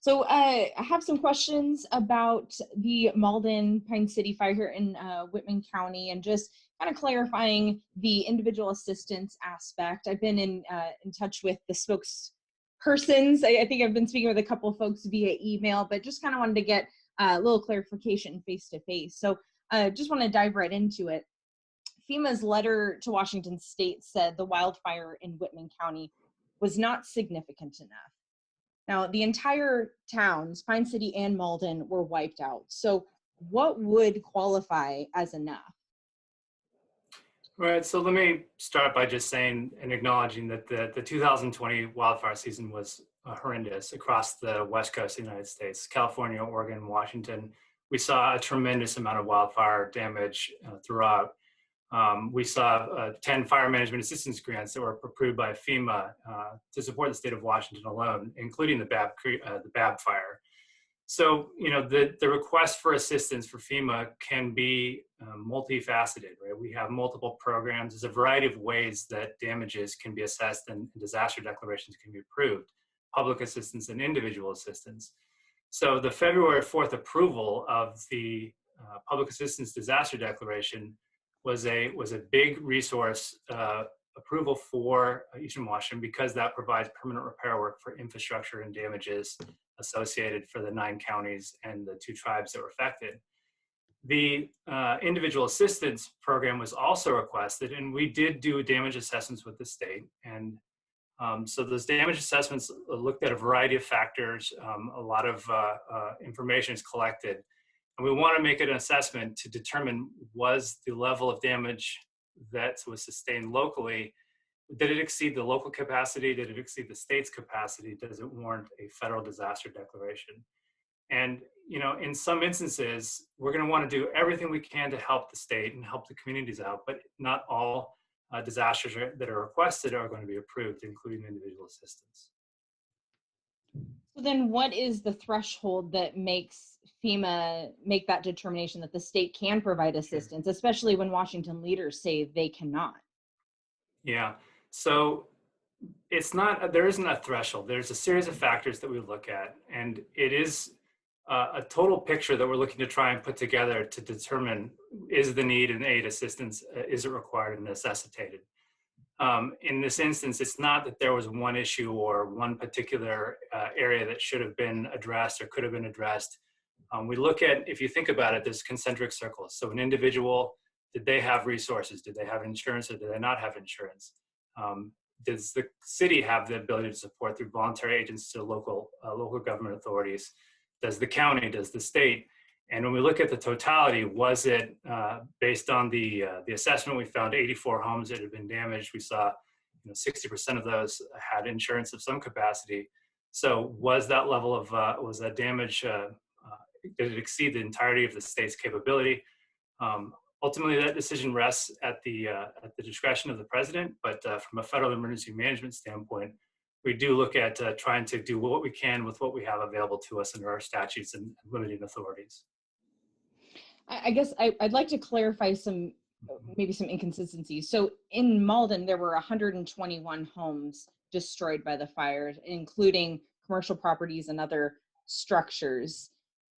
So I have some questions about the Malden Pine City fire here in Whitman County, and just kind of clarifying the individual assistance aspect. I've been in touch with the spokespersons. I think I've been speaking with a couple of folks via email, but just kind of wanted to get a little clarification face to face. So just want to dive right into it. FEMA's letter to Washington State said the wildfire in Whitman County was not significant enough. Now, the entire towns, Pine City and Malden, were wiped out. So what would qualify as enough? Right, so let me start by just saying and acknowledging that the 2020 wildfire season was horrendous across the west coast of the United States, California, Oregon, Washington. We saw a tremendous amount of wildfire damage throughout. We saw 10 fire management assistance grants that were approved by FEMA to support the state of Washington alone, including the Bab fire. So, you know, the request for assistance for FEMA can be multifaceted, right? We have multiple programs. There's a variety of ways that damages can be assessed and disaster declarations can be approved, public assistance and individual assistance. So the February 4th approval of the public assistance disaster declaration was a big resource approval for Eastern Washington, because that provides permanent repair work for infrastructure and damages associated for the 9 counties and the 2 tribes that were affected. The individual assistance program was also requested, and we did do damage assessments with the state. And so those damage assessments looked at a variety of factors. A lot of information is collected. And we want to make an assessment to determine, was the level of damage that was sustained locally, did it exceed the local capacity? Did it exceed the state's capacity? Does it warrant a federal disaster declaration? And, you know, in some instances, we're going to want to do everything we can to help the state and help the communities out, but not all disasters that are requested are going to be approved, including individual assistance. So then what is the threshold that makes FEMA make that determination that the state can provide assistance, especially when Washington leaders say they cannot? Yeah, so there isn't a threshold. There's a series of factors that we look at, and it is a total picture that we're looking to try and put together to determine, is the need and aid assistance, is it required and necessitated? In this instance, it's not that there was one issue or one particular area that should have been addressed or could have been addressed. We look at, if you think about it, there's concentric circles. So an individual, did they have resources? Did they have insurance or did they not have insurance? Does the city have the ability to support through voluntary agents to local government authorities? Does the county, does the state? And when we look at the totality, was it based on the assessment? We found 84 homes that had been damaged. We saw 60% of those had insurance of some capacity. So was that level of, was that damage, did it exceed the entirety of the state's capability? Ultimately, that decision rests at the discretion of the president, but from a federal emergency management standpoint, we do look at trying to do what we can with what we have available to us under our statutes and limiting authorities. I guess I'd like to clarify maybe some inconsistencies. So in Malden, there were 121 homes destroyed by the fires, including commercial properties and other structures.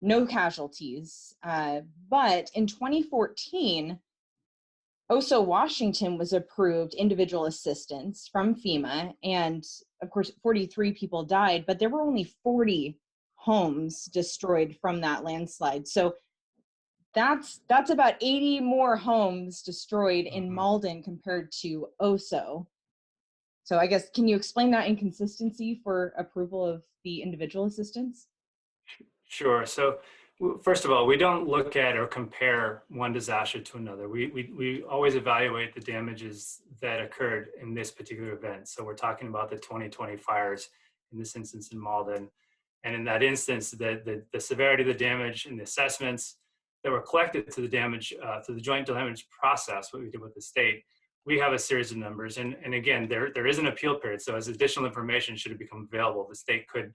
No casualties. But in 2014, Oso, Washington was approved individual assistance from FEMA. And of course, 43 people died, but there were only 40 homes destroyed from that landslide. So that's about 80 more homes destroyed in Malden compared to Oso. So I guess, can you explain that inconsistency for approval of the individual assistance? Sure. So first of all, we don't look at or compare one disaster to another. We always evaluate the damages that occurred in this particular event. So we're talking about the 2020 fires, in this instance in Malden. And in that instance, the severity of the damage and the assessments that were collected to the damage, to the joint damage process, what we did with the state, we have a series of numbers. And again, there is an appeal period. So as additional information should have become available, the state could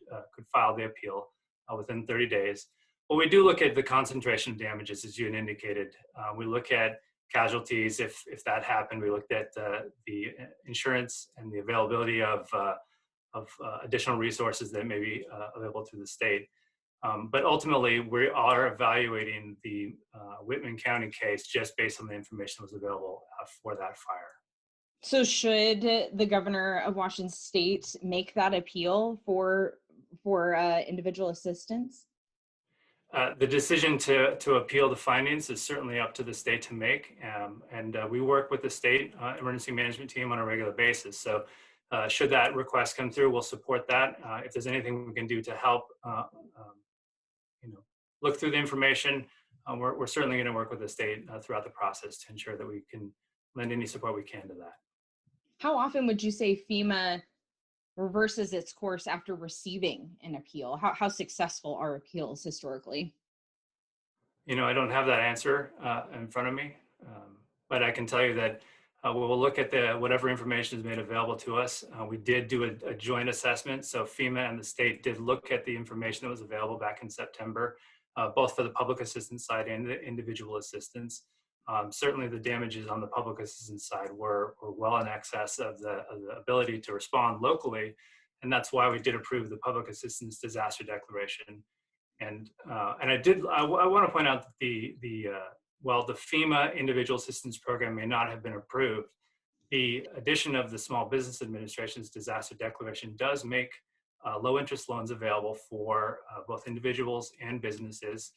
file the appeal within 30 days. But we do look at the concentration of damages, as you had indicated. We look at casualties, if that happened. We looked at the insurance and the availability of additional resources that may be available through the state. But ultimately, we are evaluating the Whitman County case just based on the information that was available for that fire. So should the governor of Washington State make that appeal for individual assistance? The decision to appeal the findings is certainly up to the state to make, and we work with the state emergency management team on a regular basis. So should that request come through, we'll support that. If there's anything we can do to help look through the information, we're certainly going to work with the state throughout the process to ensure that we can lend any support we can to that. How often would you say FEMA reverses its course after receiving an appeal? How successful are appeals historically? I don't have that answer in front of me, but I can tell you that we'll look at whatever information is made available to us. We did do a joint assessment, so FEMA and the state did look at the information that was available back in September, both for the public assistance side and the individual assistance. Certainly the damages on the public assistance side were well in excess of the ability to respond locally, and that's why we did approve the public assistance disaster declaration. And I want to point out that while the FEMA individual assistance program may not have been approved, the addition of the Small Business Administration's disaster declaration does make low interest loans available for both individuals and businesses.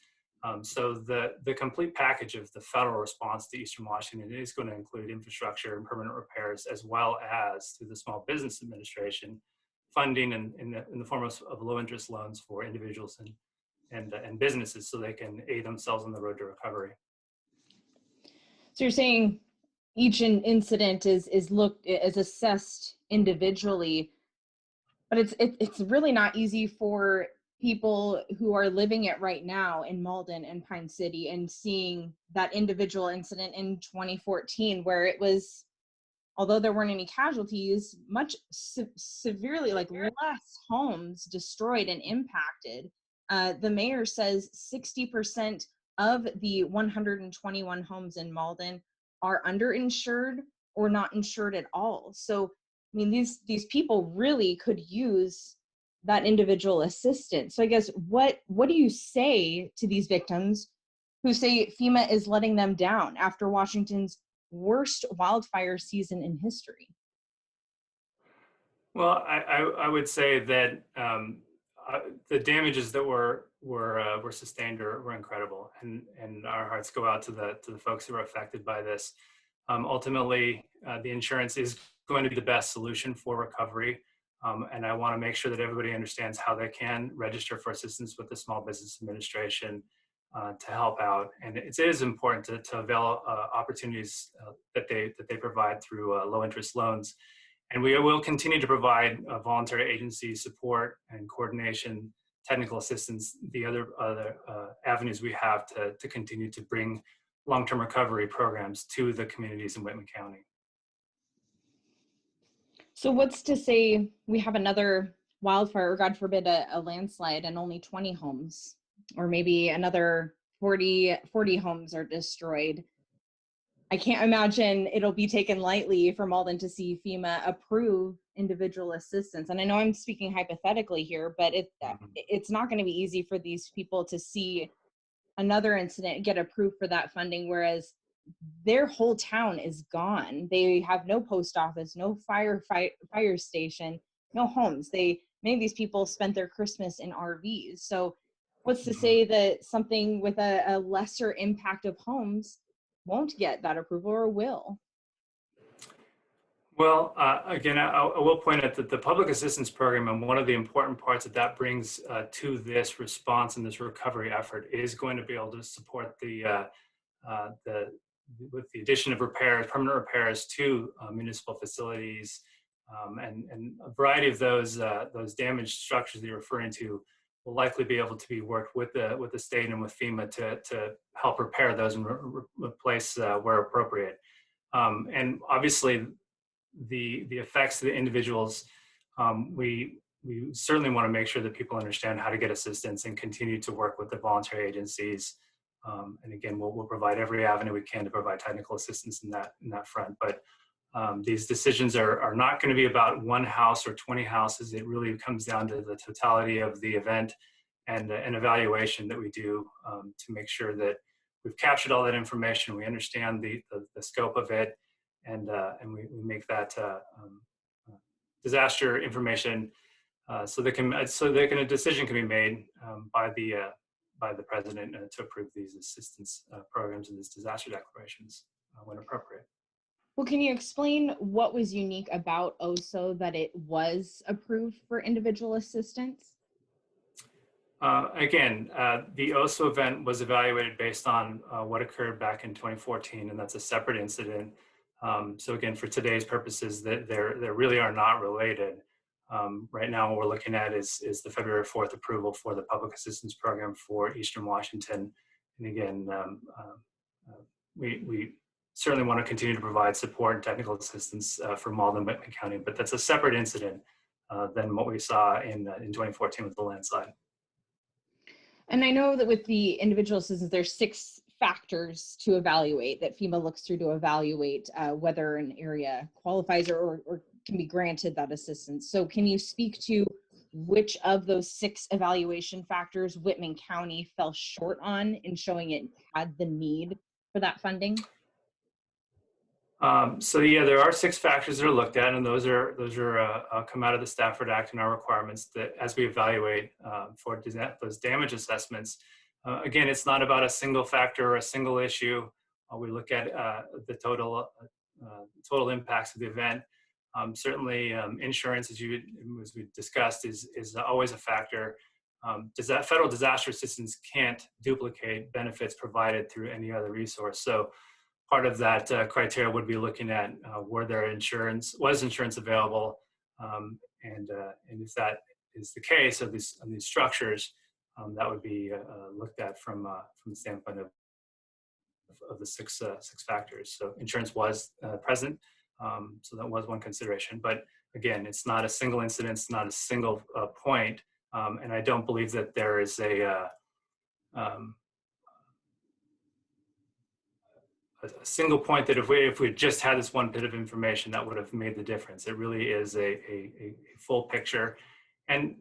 So the complete package of the federal response to Eastern Washington is going to include infrastructure and permanent repairs, as well as through the Small Business Administration funding in the form of low interest loans for individuals and businesses, so they can aid themselves on the road to recovery. So you're saying each incident is assessed individually, but it's really not easy for people who are living it right now in Malden and Pine City and seeing that individual incident in 2014 where it was, although there weren't any casualties, much severely, like less homes destroyed and impacted. The mayor says 60% of the 121 homes in Malden are underinsured or not insured at all. So, I mean, these people really could use that individual assistance. So I guess what do you say to these victims who say FEMA is letting them down after Washington's worst wildfire season in history? Well, I would say that the damages that were sustained were incredible, and our hearts go out to the folks who were affected by this. Ultimately, the insurance is going to be the best solution for recovery, and I want to make sure that everybody understands how they can register for assistance with the Small Business Administration to help out. And it is important to avail opportunities that they provide through low interest loans. And we will continue to provide voluntary agency support and coordination, technical assistance, the other avenues we have to continue to bring long-term recovery programs to the communities in Whitman County. So what's to say we have another wildfire, or God forbid, a landslide, and only 20 homes, or maybe another 40 homes are destroyed? I can't imagine it'll be taken lightly for Malden to see FEMA approve individual assistance. And I know I'm speaking hypothetically here, but it's not going to be easy for these people to see another incident get approved for that funding, whereas their whole town is gone. They have no post office, no fire station, no homes. Many of these people spent their Christmas in RVs. So what's to say that something with a lesser impact of homes won't get that approval, or will? Well, again, I will point out that the public assistance program, and one of the important parts that brings to this response and this recovery effort, is going to be able to support with the addition of repairs, permanent repairs to municipal facilities, and a variety of those damaged structures that you're referring to will likely be able to be worked with the state and with FEMA to help repair those and replace where appropriate. And obviously, the effects to the individuals, we certainly want to make sure that people understand how to get assistance and continue to work with the voluntary agencies. And again, we'll provide every avenue we can to provide technical assistance in that front. But These decisions are not going to be about one house or 20 houses. It really comes down to the totality of the event and an evaluation that we do to make sure that we've captured all that information, we understand the scope of it, and we make that disaster information so that a decision can be made by the president to approve these assistance programs and these disaster declarations when appropriate. Well, can you explain what was unique about OSO that it was approved for individual assistance? Again, the OSO event was evaluated based on what occurred back in 2014, and that's a separate incident. So again, for today's purposes, that there really are not related. Right now, what we're looking at is the February 4th approval for the public assistance program for Eastern Washington. And again, we certainly want to continue to provide support and technical assistance for Malden, Whitman County, but that's a separate incident than what we saw in 2014 with the landslide. And I know that with the individual assistance, there's 6 factors to evaluate that FEMA looks through to evaluate whether an area qualifies or can be granted that assistance. So can you speak to which of those 6 evaluation factors Whitman County fell short on in showing it had the need for that funding? So yeah, there are 6 factors that are looked at, and those are come out of the Stafford Act and our requirements that as we evaluate for those damage assessments. Again, it's not about a single factor or a single issue. We look at the total impacts of the event. Certainly, insurance, as we discussed, is always a factor. Federal disaster assistance can't duplicate benefits provided through any other resource. So part of that criteria would be looking at was insurance available, and if that is the case of these structures, that would be looked at from the standpoint of the six factors. So insurance was present, so that was one consideration. But again, it's not a single incident, it's not a single point, and I don't believe that there is a single point that if we just had this one bit of information that would have made the difference. It really is a full picture. And,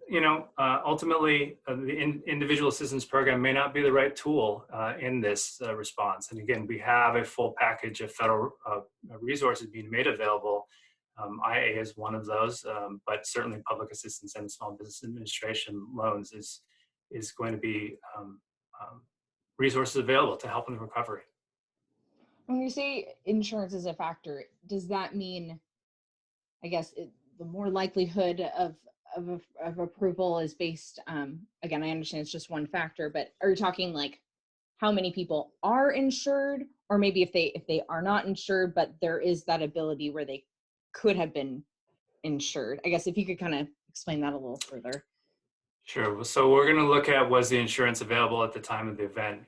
ultimately, the individual assistance program may not be the right tool in this response. And again, we have a full package of federal resources being made available. IA is one of those, but certainly public assistance and small business administration loans is going to be resources available to help in the recovery. When you say insurance is a factor, does that mean, I guess, the more likelihood of approval is based, again, I understand it's just one factor, but are you talking like how many people are insured, or maybe if they are not insured, but there is that ability where they could have been insured? I guess if you could kind of explain that a little further. Sure. So we're going to look at, was the insurance available at the time of the event?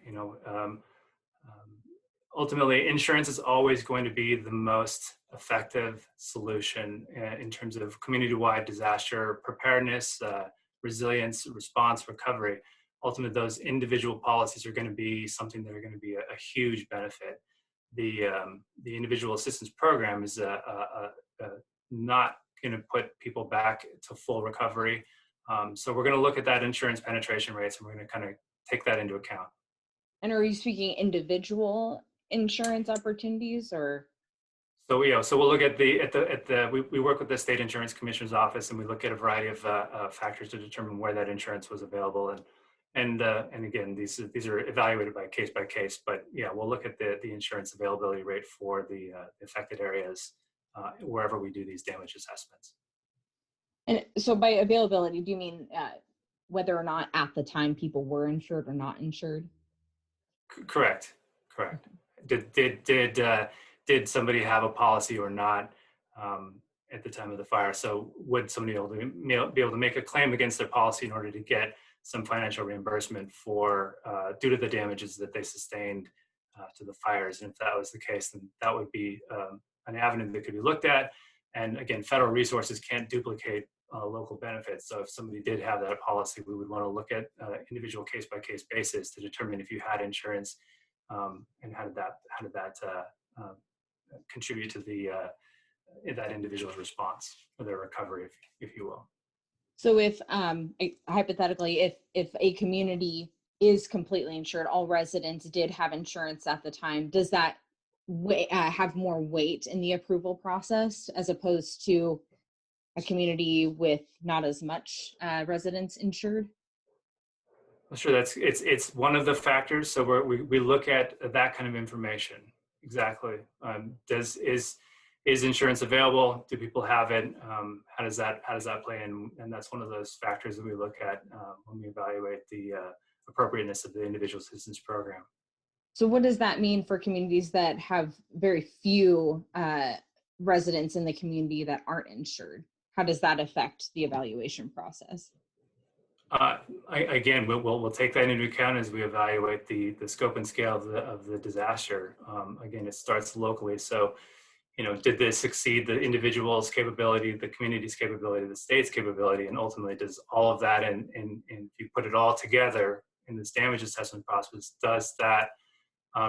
Ultimately, insurance is always going to be the most effective solution in terms of community-wide disaster preparedness, resilience, response, recovery. Ultimately, those individual policies are going to be something that are going to be a huge benefit. The individual assistance program is not going to put people back to full recovery. So we're going to look at that insurance penetration rates, and we're going to kind of take that into account. And are you speaking individual insurance opportunities, or? So we'll look at we work with the state insurance commissioner's office, and we look at a variety of factors to determine where that insurance was available, and again, these are evaluated by case, but yeah, we'll look at the insurance availability rate for the affected areas wherever we do these damage assessments. And so by availability, do you mean whether or not at the time people were insured or not insured? Correct. Did somebody have a policy or not at the time of the fire? So would somebody be able to make a claim against their policy in order to get some financial reimbursement for due to the damages that they sustained to the fires? And if that was the case, then that would be an avenue that could be looked at. And again, federal resources can't duplicate local benefits. So if somebody did have that policy, we would want to look at individual case-by-case basis to determine if you had insurance and how did that contribute to the that individual's response or their recovery, if you will. So if hypothetically, if a community is completely insured, all residents did have insurance at the time, does that have more weight in the approval process as opposed to a community with not as much residents insured? Sure, it's one of the factors. So we look at that kind of information. Exactly. Is insurance available? Do people have it? How does that play in? And that's one of those factors that we look at when we evaluate the appropriateness of the individual assistance program. So what does that mean for communities that have very few residents in the community that aren't insured? How does that affect the evaluation process? Again, we'll take that into account as we evaluate the scope and scale of the disaster. Again, it starts locally. So, did this exceed the individual's capability, the community's capability, the state's capability, and ultimately does all of that, and if you put it all together in this damage assessment process, does that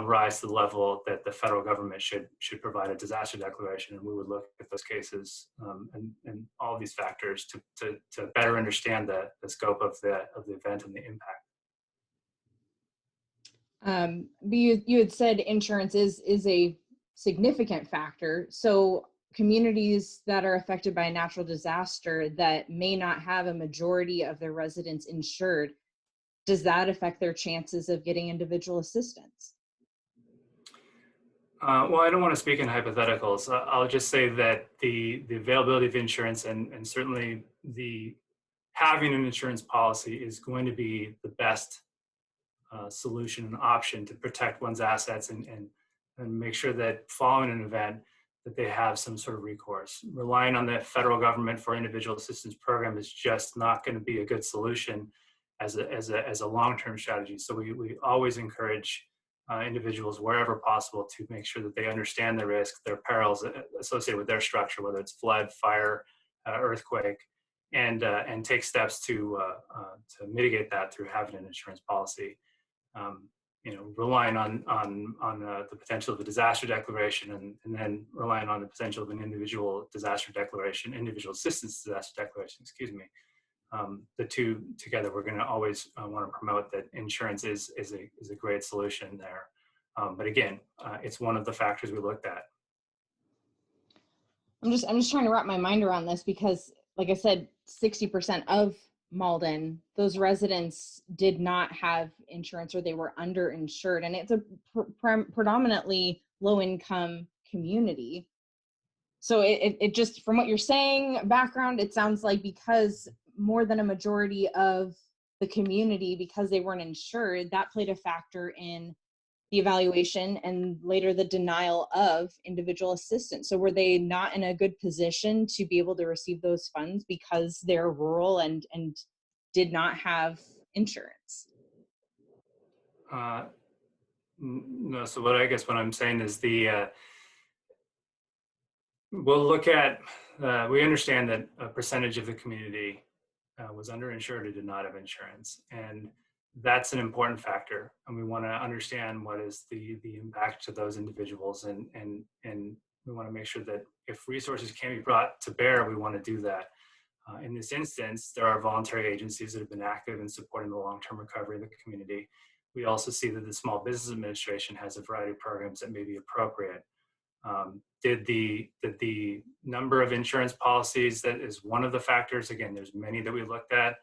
rise to the level that the federal government should provide a disaster declaration? And we would look at those cases and all of these factors to better understand the scope of the event and the impact. But you had said insurance is a significant factor. So communities that are affected by a natural disaster that may not have a majority of their residents insured, does that affect their chances of getting individual assistance? Well, I don't want to speak in hypotheticals. I'll just say that the availability of insurance and certainly the having an insurance policy is going to be the best solution and option to protect one's assets and make sure that following an event that they have some sort of recourse. Relying on the federal government for individual assistance program is just not going to be a good solution as a long-term strategy. So we always encourage individuals wherever possible to make sure that they understand the risk, their perils associated with their structure, whether it's flood, fire, earthquake, and take steps to mitigate that through having an insurance policy. Relying on the potential of a disaster declaration and then relying on the potential of an individual disaster declaration, individual assistance disaster declaration, excuse me. The two together, we're going to always want to promote that insurance is a great solution there. But again, it's one of the factors we looked at. I'm just trying to wrap my mind around this because, like I said, 60% of Malden, those residents did not have insurance or they were underinsured, and it's a predominantly low-income community. So it just, from what you're saying, background, it sounds like because more than a majority of the community, because they weren't insured, that played a factor in the evaluation and later the denial of individual assistance. So were they not in a good position to be able to receive those funds because they're rural and did not have insurance? No. So what I'm saying is we'll look at, we understand that a percentage of the community was underinsured or did not have insurance. And that's an important factor. And we want to understand what is the impact to those individuals. And we want to make sure that if resources can be brought to bear, we want to do that. In this instance, there are voluntary agencies that have been active in supporting the long-term recovery of the community. We also see that the Small Business Administration has a variety of programs that may be appropriate. Did the number of insurance policies, that is one of the factors. Again, there's many that we looked at.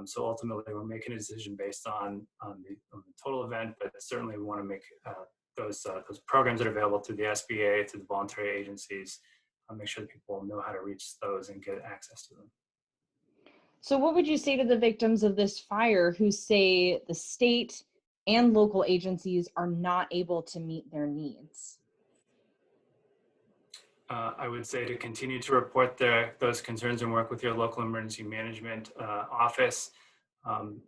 So ultimately, we're making a decision based on the total event, but certainly we want to make those programs that are available through the SBA, through the voluntary agencies, make sure that people know how to reach those and get access to them. So what would you say to the victims of this fire who say the state and local agencies are not able to meet their needs? I would say to continue to report those concerns and work with your local emergency management office.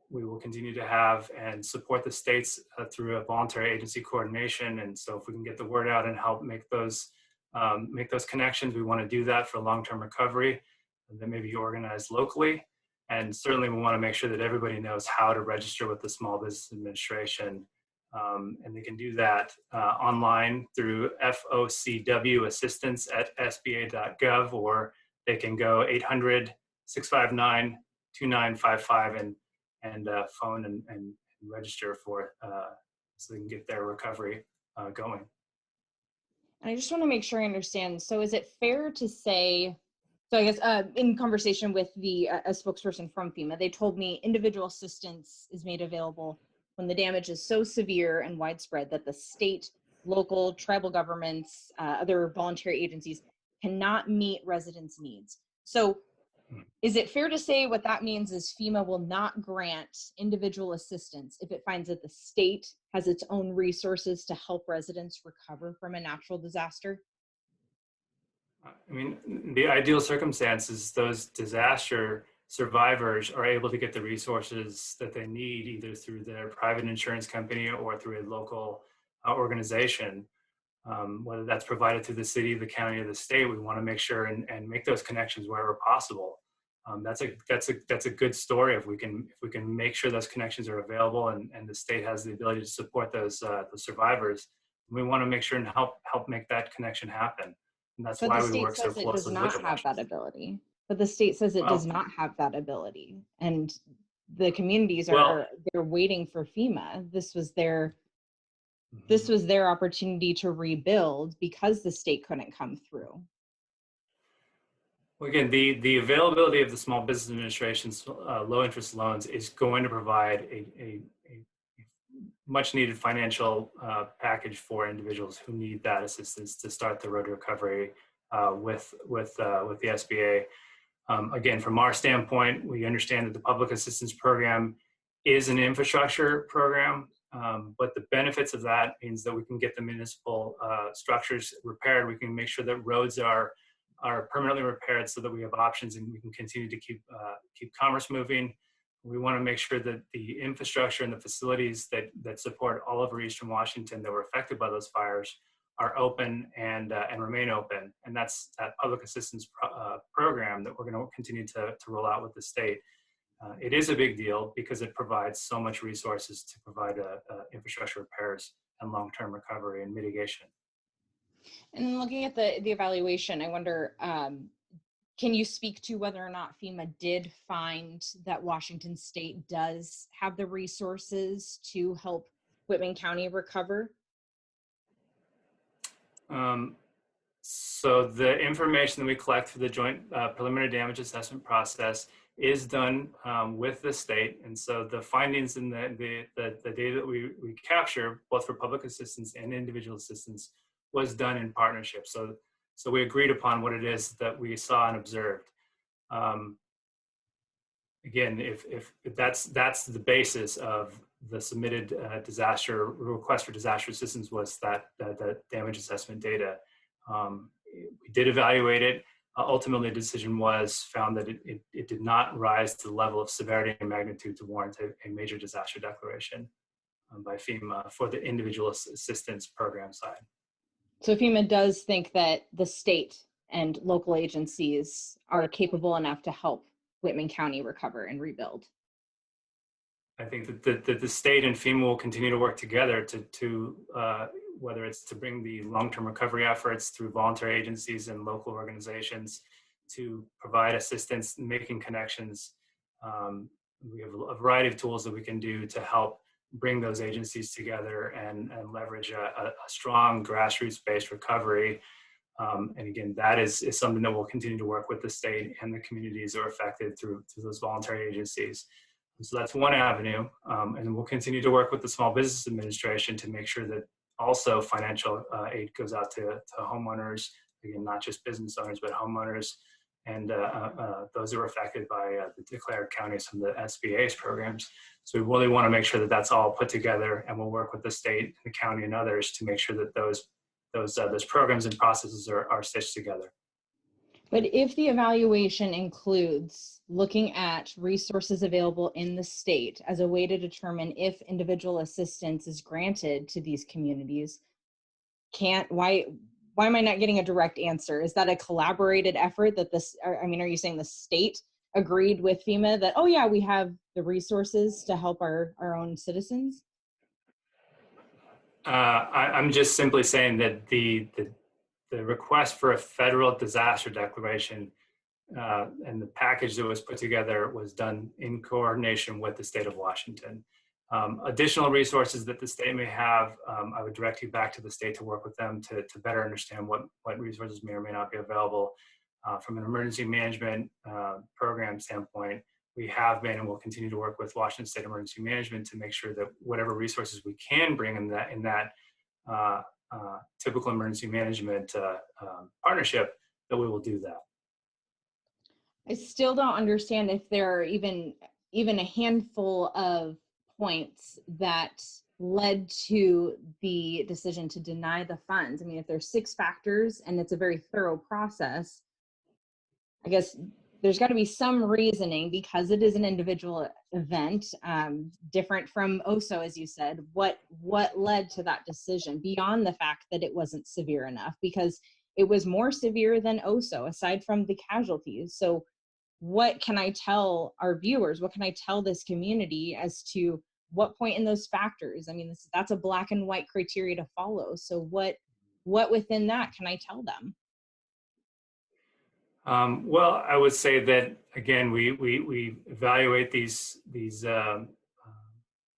We will continue to have and support the states through a voluntary agency coordination. And so if we can get the word out and help make those connections, we want to do that for long-term recovery that may be organized locally. And certainly we want to make sure that everybody knows how to register with the Small Business Administration And they can do that online through focwassistance@sba.gov, or they can go 800-659-2955 and phone and register for so they can get their recovery going. And I just want to make sure I understand. So is it fair to say, so I guess in conversation with a spokesperson from FEMA, they told me individual assistance is made available when the damage is so severe and widespread that the state, local, tribal governments, other voluntary agencies cannot meet residents' needs. So is it fair to say what that means is FEMA will not grant individual assistance if it finds that the state has its own resources to help residents recover from a natural disaster? I mean, the ideal circumstance is those disaster survivors are able to get the resources that they need either through their private insurance company or through a local organization. Whether that's provided through the city, the county, or the state, we want to make sure and make those connections wherever possible. That's a good story if we can make sure those connections are available and the state has the ability to support those survivors. We want to make sure and help make that connection happen. And that's But why the we state work so says it does closely with not the have that Washington. ability. But the state says it does Well, not have that ability. And the communities well, they're waiting for FEMA. This was their mhm. opportunity to rebuild because the state couldn't come through. Well, again, the availability of the Small Business Administration's low interest loans is going to provide a much needed financial package for individuals who need that assistance to start the road to recovery with the SBA. Again, from our standpoint, we understand that the public assistance program is an infrastructure program, but the benefits of that means that we can get the municipal structures repaired. We can make sure that roads are permanently repaired so that we have options and we can continue to keep commerce moving. We want to make sure that the infrastructure and the facilities that support all over Eastern Washington that were affected by those fires are open and remain open. And that's that public assistance program that we're going to continue to roll out with the state. It is a big deal because it provides so much resources to provide infrastructure repairs and long-term recovery and mitigation. And looking at the evaluation, I wonder, can you speak to whether or not FEMA did find that Washington State does have the resources to help Whitman County recover? So the information that we collect through the joint preliminary damage assessment process is done with the state. And so the findings in the data that we capture, both for public assistance and individual assistance, was done in partnership. So we agreed upon what it is that we saw and observed. Again, if that's the basis of the submitted request for disaster assistance was that damage assessment data. We did evaluate it. Ultimately, the decision was found that it did not rise to the level of severity and magnitude to warrant a major disaster declaration by FEMA for the individual assistance program side. So FEMA does think that the state and local agencies are capable enough to help Whitman County recover and rebuild. I think that the state and FEMA will continue to work together to whether it's to bring the long-term recovery efforts through voluntary agencies and local organizations to provide assistance in making connections. We have a variety of tools that we can do to help bring those agencies together and leverage a strong grassroots-based recovery. And again, that is something that we'll continue to work with the state and the communities that are affected through those voluntary agencies. So that's one avenue. And we'll continue to work with the Small Business Administration to make sure that also financial aid goes out to homeowners, again, not just business owners, but homeowners and those who are affected by the declared counties from the SBA's programs. So we really want to make sure that that's all put together, and we'll work with the state, the county, and others to make sure that those programs and processes are stitched together. But if the evaluation includes looking at resources available in the state as a way to determine if individual assistance is granted to these communities, why am I not getting a direct answer? Is that a collaborated effort that are you saying the state agreed with FEMA that, oh yeah, we have the resources to help our own citizens? I'm just simply saying that the request for a federal disaster declaration and the package that was put together was done in coordination with the state of Washington. Additional resources that the state may have, I would direct you back to the state to work with them to better understand what resources may or may not be available. From an emergency management program standpoint, we have been and will continue to work with Washington State Emergency Management to make sure that whatever resources we can bring in that typical emergency management partnership, that we will do that. I still don't understand if there are even a handful of points that led to the decision to deny the funds. I mean, if there's 6 factors and it's a very thorough process, I guess there's got to be some reasoning, because it is an individual event, different from OSO, as you said. What led to that decision beyond the fact that it wasn't severe enough? Because it was more severe than OSO, aside from the casualties. So what can I tell our viewers? What can I tell this community as to what point in those factors? I mean, that's a black and white criteria to follow. So what within that can I tell them? Well, I would say that, again, we evaluate these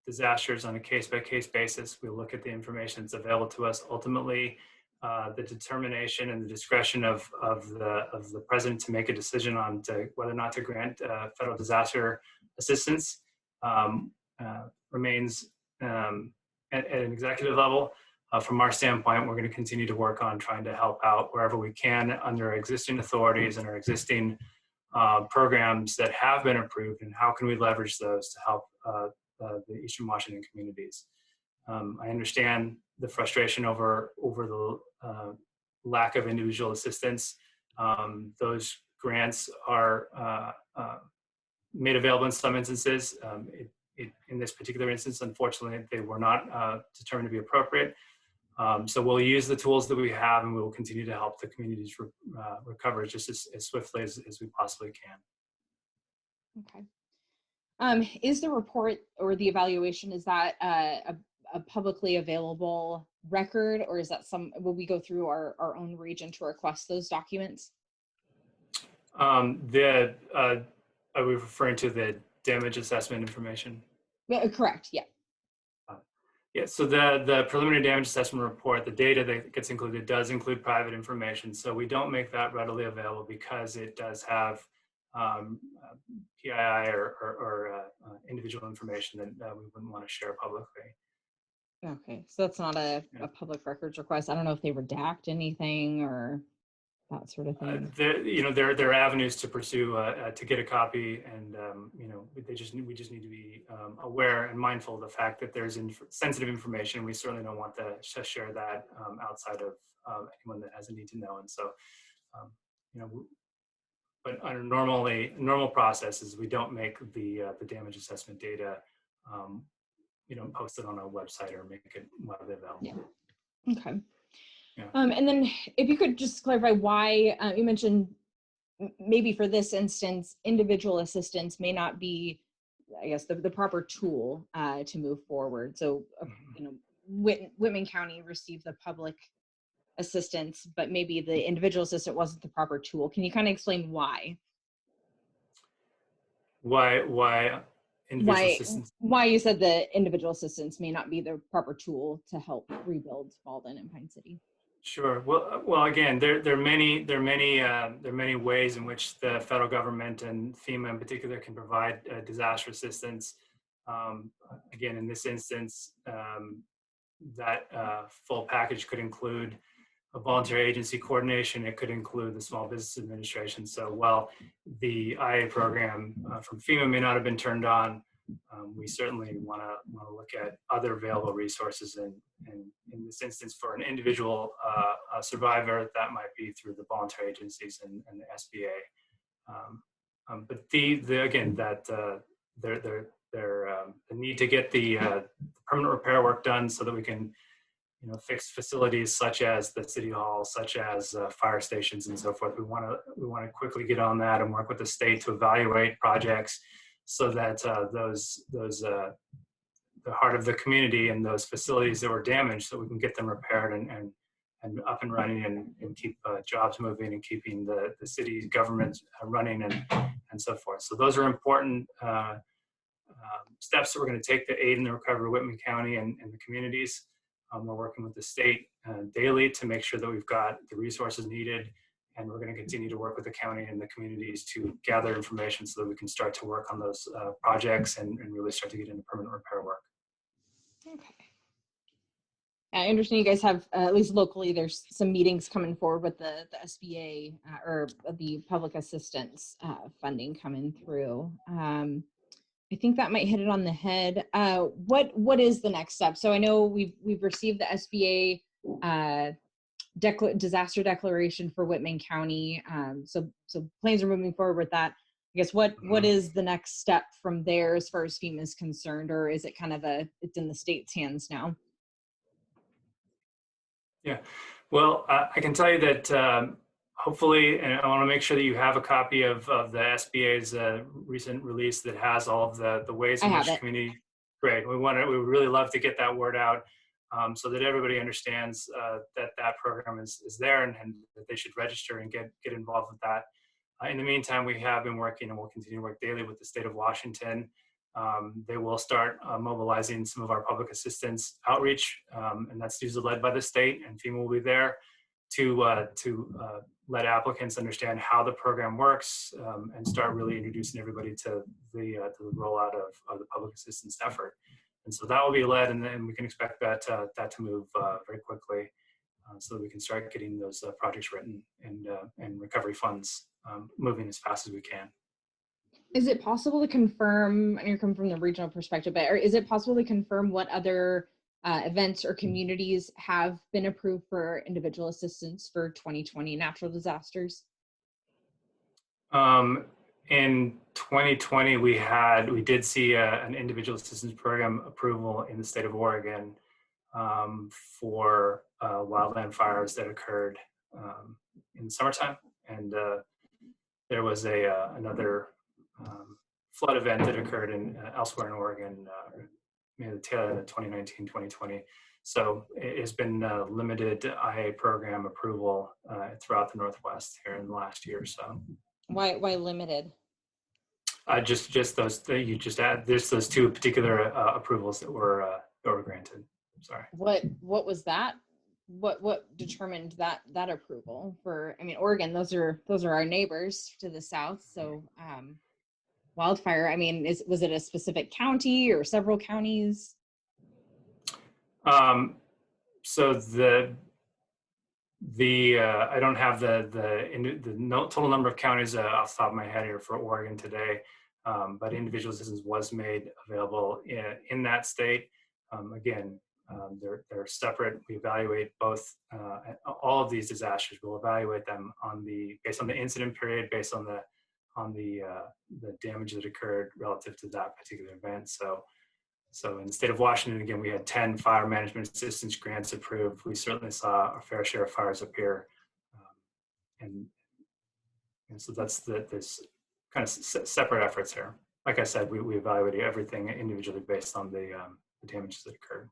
disasters on a case-by-case basis. We look at the information that's available to us. Ultimately, the determination and the discretion of the president to make a decision on whether or not to grant federal disaster assistance remains at an executive level. From our standpoint, we're going to continue to work on trying to help out wherever we can under existing authorities and our existing programs that have been approved, and how can we leverage those to help the Eastern Washington communities. I understand the frustration over the lack of individual assistance. Those grants are made available in some instances. In this particular instance, unfortunately, they were not determined to be appropriate. So we'll use the tools that we have, and we will continue to help the communities recover just as swiftly as we possibly can. Okay. Is the report or the evaluation, is that a publicly available record, or is that will we go through our own region to request those documents? Are we referring to the damage assessment information? Correct, yeah. Yeah, so the preliminary damage assessment report, the data that gets included does include private information. So we don't make that readily available because it does have PII or individual information that we wouldn't want to share publicly. Okay, so that's not a public records request. I don't know if they redact anything or that sort of thing. There are avenues to pursue to get a copy, and we just need to be aware and mindful of the fact that there's sensitive information. We certainly don't want to share that outside of anyone that has a need to know. And so, but under normal processes, we don't make the damage assessment data post it on a website or make it widely available. Yeah. Okay. Yeah. And then if you could just clarify why you mentioned maybe for this instance, individual assistance may not be, I guess, the proper tool to move forward. So, Whitman County received the public assistance, but maybe the individual assistant wasn't the proper tool. Can you kind of explain why? Why individual assistance? Why you said the individual assistance may not be the proper tool to help rebuild Malden and Pine City? Sure. Well, again, there are many ways in which the federal government and FEMA in particular can provide disaster assistance. Again, in this instance, that full package could include a voluntary agency coordination. It could include the Small Business Administration. So while the IA program from FEMA may not have been turned on, we certainly want to look at other available resources, and in this instance, for an individual survivor, that might be through the voluntary agencies and the SBA. But the need to get the permanent repair work done so that we can fix facilities such as the city hall, such as fire stations and so forth. We want to quickly get on that and work with the state to evaluate projects so that those heart of the community and those facilities that were damaged, so we can get them repaired and up and running, and keep jobs moving, and keeping the city government running, and so forth. So those are important steps that we're going to take to aid in the recovery of Whitman County and the communities. We're working with the state daily to make sure that we've got the resources needed, and we're going to continue to work with the county and the communities to gather information so that we can start to work on those projects and really start to get into permanent repair work. Okay. I understand you guys have, at least locally, there's some meetings coming forward with the SBA or the public assistance funding coming through. I think that might hit it on the head. What is the next step? So I know we've received the SBA disaster declaration for Whitman County. So plans are moving forward with that. I guess what is the next step from there as far as FEMA is concerned, or is it kind of it's in the state's hands now? Yeah, well, I can tell you that hopefully, and I want to make sure that you have a copy of the SBA's recent release that has all of the ways in which the community. Great. We would really love to get that word out so that everybody understands that program is there, and that they should register and get involved with that. In the meantime, we have been working, and we'll continue to work daily with the state of Washington. They will start mobilizing some of our public assistance outreach, and that's usually led by the state, and FEMA will be there to let applicants understand how the program works, and start really introducing everybody to the rollout of the public assistance effort. And so that will be led, and then we can expect that to move very quickly, so that we can start getting those projects written and recovery funds moving as fast as we can. Is it possible to confirm, and you're coming from the regional perspective, or is it possible to confirm what other events or communities have been approved for individual assistance for 2020 natural disasters? In 2020, we did see an individual assistance program approval in the state of Oregon for wildland fires that occurred in the summertime, and there was another flood event that occurred elsewhere in Oregon near the tail end of 2019, 2020. So it has been limited IA program approval throughout the Northwest here in the last year or so. Why limited? Just those you just add. There's those two particular approvals that were granted. Sorry. What was that? What determined that approval for? I mean, Oregon. Those are our neighbors to the south. So wildfire. I mean, was it a specific county or several counties? So I don't have the total number of counties off the top of my head here for Oregon today, but individual assistance was made available in that state. Again, they're separate. We evaluate both all of these disasters. We'll evaluate them based on the incident period, based on the damage that occurred relative to that particular event. So in the state of Washington, again, we had 10 fire management assistance grants approved. We certainly saw a fair share of fires up here. And so there's kind of separate efforts here. Like I said, we evaluated everything individually based on the damages that occurred.